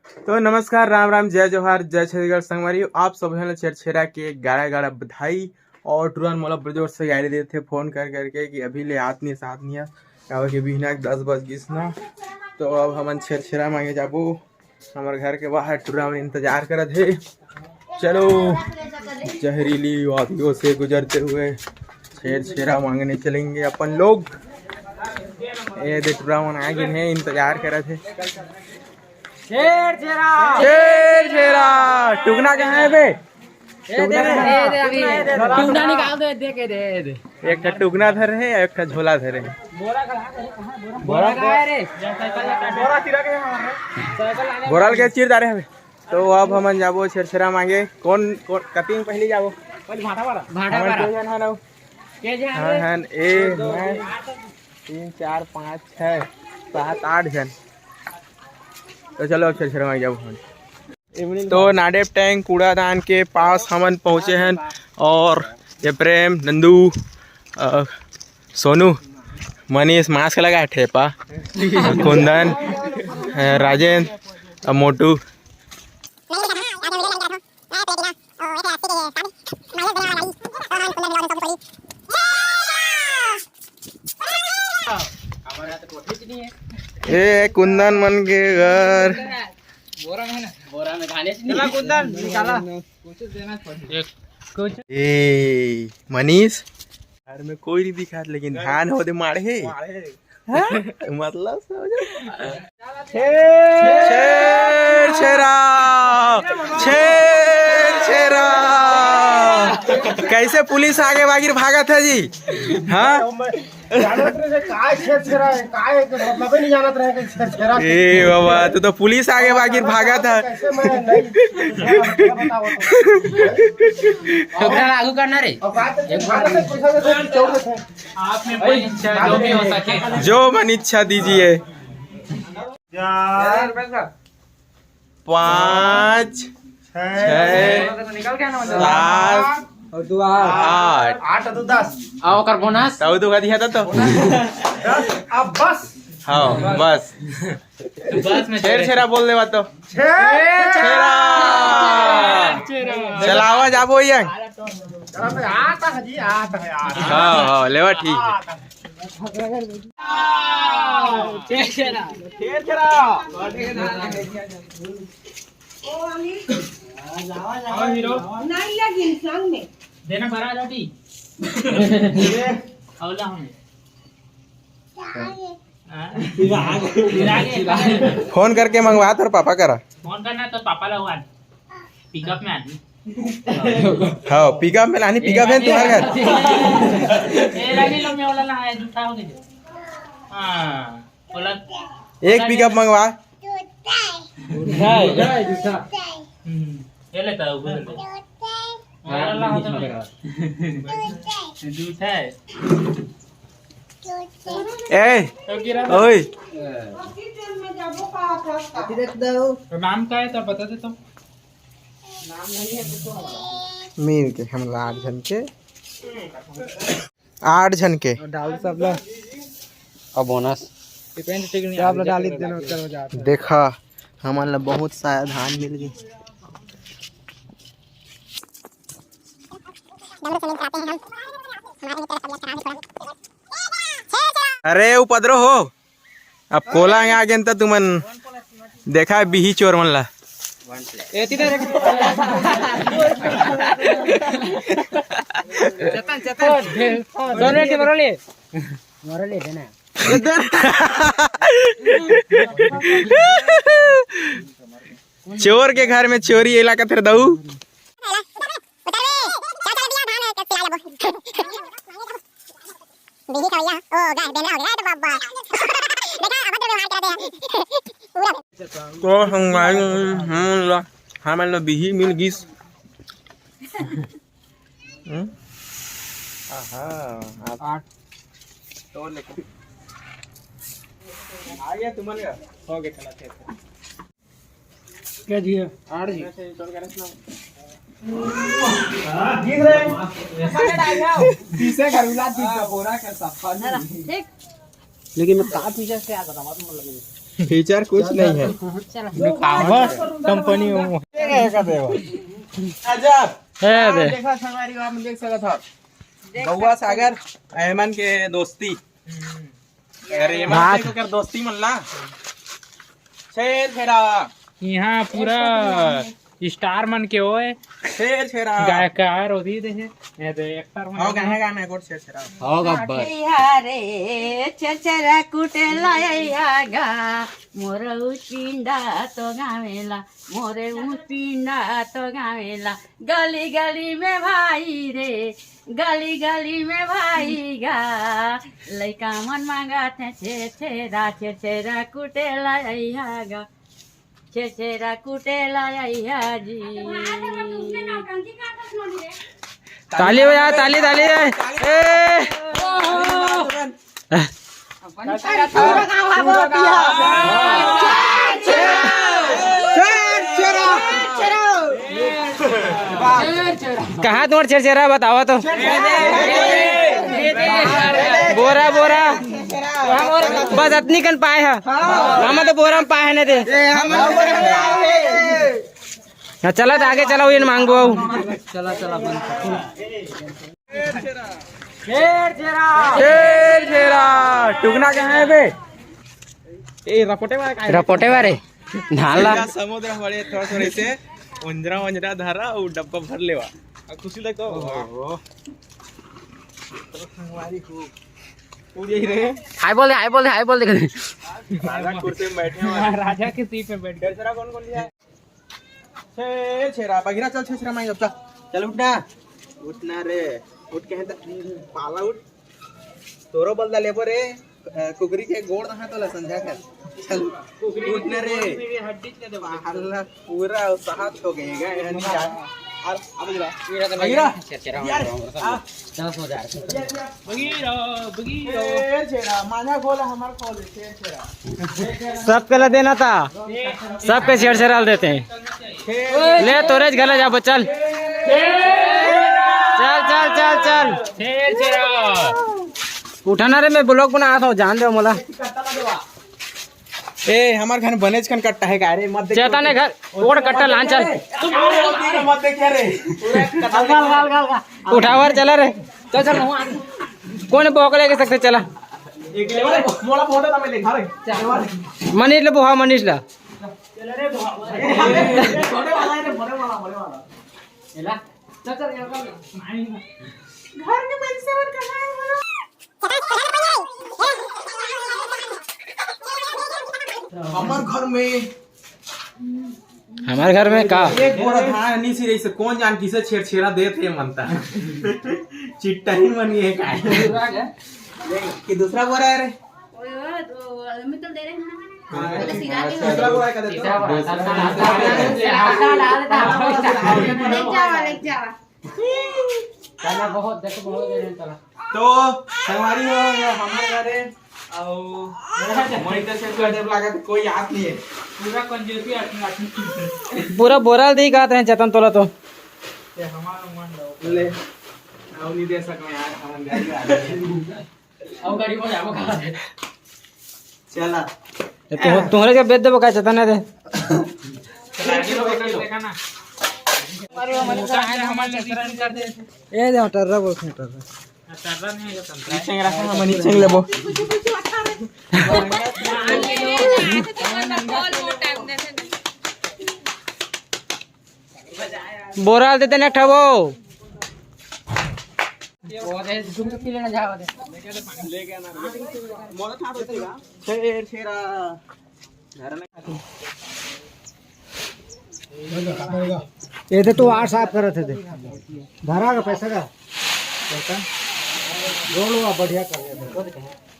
तो नमस्कार, राम राम, जय जोहार, जय छत्तीसगढ़ संगवारी। आप सब छेरछेरा के गाड़ा गाड़ा बधाई और तुरंत मोला बजोर से गाड़ी देते फोन कर करके कि अभी ले आत नहीं साथ नहीं क्या कि बिहना 10 बज गिस ना। तो अब हमन छेरछेरा मांगे जाबो। हमारे घर के बाहर टूरा में इंतजार करत है। चलो जहरीली वादियों से गुजरते हुए छेरछेरा मांगने चलेंगे अपन लोग। ये दे टूरा मन आगे है, इंतजार करत है। छेरछेरा टुकना कहाँ है बे? टुकना निकाल दे, दे के दे। एक ठा टुकना धर है, एक ठा झोला धर है। बोराल के चीर दारे हवे। तो अब हमन जाबो छेरछेरा मांगे। कौन कौन कटिंग पहली जाबो? हन 1 2 3 4 5 6 7 8 जन। तो चलो अब छेरछेरा मांगे जाबो। तो नाडेप टैंक कूड़ादान के पास हमन पहुँचे हैं और ये प्रेम, नंदू, सोनू, मनीष मास्क लगा ठेपा, कुंदन, राजेंद्र, मोटू। ए कुंदन मन के घर बोरा में खाने से नहीं कुंदन निकाला कुछ देना कुछ। ए मनीष, घर में कोई नहीं दिखा लेकिन धान हो दे मारे है। मतलब छेरछेरा छेरछेरा कैसे पुलिस आगे बागिर भागा था जी? हाँ ए बाबा, तू तो पुलिस आगे बागिर भागा था। लागू करना रे। जो भी हो सके, जो मन इच्छा दीजिए। 5 6 7 और 2 8 8 तो 10 आओ कर बोनस ताऊ तो दिया था। तो 10 अब बस। हाँ बस बस में छेरछेरा बोल देवा। तो छेरछेरा चलावा जाबो ये। आता है जी, आता है। हाँ हाँ लेवा ठीक है। छेरछेरा नहीं लगी संग में देना भरा जाती औला हमें फोन करके मंगवा तो पापा करा। फोन करना तो पापा ला हुआ पिकअप में आनी। हाँ पिकअप में लानी। पिकअप है तुम्हारे घर? ए लगी लो में औला है झूठा हो गया। हां बोला एक पिकअप मंगवा। ये लेता हूं औला झूठा है। ए ओए नाम क्या है तो बता दे। तो मीन के हम 8 जन के 8 जन के डाल सब ला और बोनस सब ला डाल देना करो जा। देखा हमन ला बहुत सारा धान मिल गई। अरे उपद्रव हो अब कोला आ गए तो तुमन देखा बिही चोर मन ला। चोर के घर में चोरी इलाका तेरे दऊ। तो हमारे लो बिही मिल गिस। तो लेके आ गया तुम्हारे हो गया चला थे क्या जी 8 जी दिख रहे पीछे घरुला दिख बोरा का सफा देख लेकिन मैं का पीछे से आ रहा था मतलब फीचर कुछ नहीं है कंपनी अजब दे देखा संगवारी आप देख सकत हो गौवा सागर अहमन के दोस्ती अरे एमन के कर दोस्ती मनला शेर फेरा यहाँ पूरा स्टार मन के होए शेर फेरा गायकार होती थे ये दे एक्टर हो गाना गाना कोट शेर फेरा हो गब्बर रे चचरा कुटेला गा मोर पिंडा तो गावेला मोरे पिंडा तो गावेला गली गली में भाई रे गली गली में भाई गा लइका मन मांगा थे छेरा कुटेला गा छेरा कुटेला जी ताली बजा ताली ताली कहाँ तुम्हारा चेहरा बताओ तो बोरा बोरा बस इतनी कन पाए है हम तो बोरा में पाए नहीं थे चला तो आगे चला ये मांगो चला चला टुकना कहाँ है बे ए रपोटे वाले नाला समुद्र बड़े थोड़ा थोड़े से उंजरा धारा और डब्बा भर लेवा खुशी लगो हाय बोल दे राजा कुर्सी में बैठे हैं राजा की सीट पे बैठ छेरा कौन कौन लिया है छेरा बगिरा चल छेरा माई अब चल उठना रे उठ के पाला उठ तोरो बलदा ले रे कुकरी के गोड़ ना तो संध्या कर चल उठना रे हड्डी के दे हल्ला पूरा साहत हो गएगा यानी और अब जरा बगिरा चल सो जा बगीरो छेरा माना खोला हमार खोल छेरा सबके ला देना था सबके छेड़ देते हैं ले तोरे गला जा चल चल उठाना रे मैं ब्लॉग बना था जान दे मोला ए हमार घर बनेज कन कट्टा है गारे मत देख चेता ने घर ओड़ कट्टा लान चल मत देख रे उठावर चला रे चल कौन बोकले के सकते चला एक लेवल मोला फोटो तमे देखा रे मनीष ले बुहा मनीष ला चल रे फोटो वाला रे फोटो वाला एला चल घर के पैसे और कहां है हमारे घर में का एक बोरा धान नहीं सी रही से कौन जान किसे छेड़ा देते मनता चिट्टा ही मनी है काय कि दूसरा बोरा है रे मित्तल दे रहे दूसरा बोरा का दे तो हमारी हमारे घरे कोई याद नहीं है पूरा कंजूसी पूरा बोरा दी का चतन तोला तो ले नहीं दे सको यार गाड़ी में जाओ चला तुम्हारे के बेच देबो का चतन दे ए दे टर्रा बोल टर्रा नीचे रखा हम नीचे लेबो बोरा देते ना ठबो ये तो तू आठ साफ करत थे धरा का पैसा का बढ़िया कर